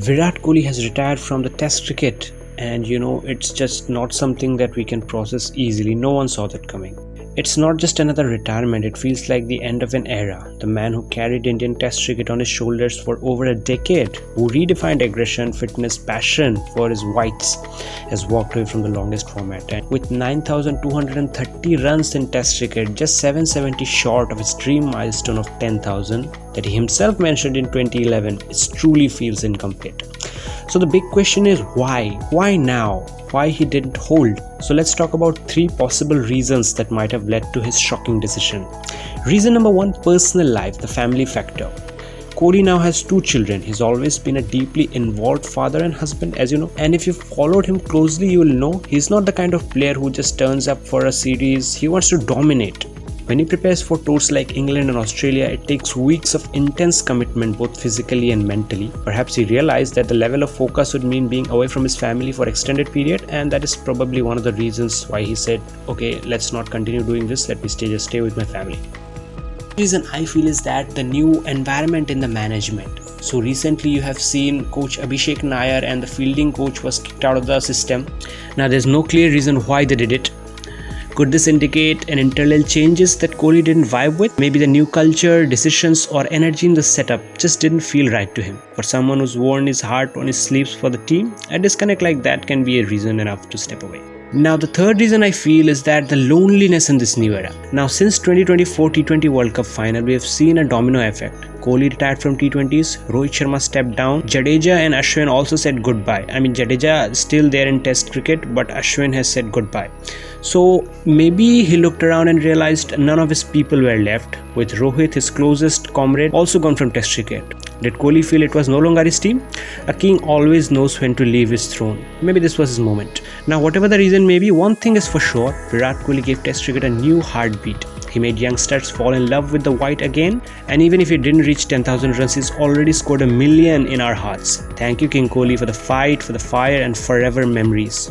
Virat Kohli has retired from the Test cricket, and it's just not something that we can process easily. No one saw that coming. It's not just another retirement, it feels like the end of an era. The man who carried Indian Test cricket on his shoulders for over a decade, who redefined aggression, fitness, passion for his whites, has walked away from the longest format. And with 9,230 runs in Test cricket, just 770 short of his dream milestone of 10,000 that he himself mentioned in 2011, it truly feels incomplete. So the big question is why? Why now? Why he didn't hold? So let's talk about 3 possible reasons that might have led to his shocking decision. Reason number 1, personal life, the family factor. Kohli now has 2 children. He's always been a deeply involved father and husband, as you know. And if you followed him closely, you will know he's not the kind of player who just turns up for a series. He wants to dominate. When he prepares for tours like England and Australia, it takes weeks of intense commitment both physically and mentally. Perhaps he realized that the level of focus would mean being away from his family for extended period, and that is probably one of the reasons why he said, okay, let's not continue doing this, let me just stay with my family. The reason I feel is that the new environment in the management. So recently you have seen coach Abhishek Nair and the fielding coach was kicked out of the system. Now there's no clear reason why they did it. Could this indicate an internal changes that Kohli didn't vibe with? Maybe the new culture, decisions or energy in the setup just didn't feel right to him. For someone who's worn his heart on his sleeves for the team, a disconnect like that can be a reason enough to step away. Now the third reason I feel is that the loneliness in this new era. Now since 2024 T20 World Cup final, we have seen a domino effect. Kohli retired from T20s, Rohit Sharma stepped down, Jadeja and Ashwin also said goodbye. Jadeja is still there in Test cricket, but Ashwin has said goodbye. So maybe he looked around and realized none of his people were left, with Rohit, his closest comrade, also gone from Test cricket. Did Kohli feel it was no longer his team? A king always knows when to leave his throne. Maybe this was his moment. Now whatever the reason may be, one thing is for sure, Virat Kohli gave Test cricket a new heartbeat. He made youngsters fall in love with the white again, and even if he didn't reach 10,000 runs, he's already scored 1 million in our hearts. Thank you King Kohli for the fight, for the fire and forever memories.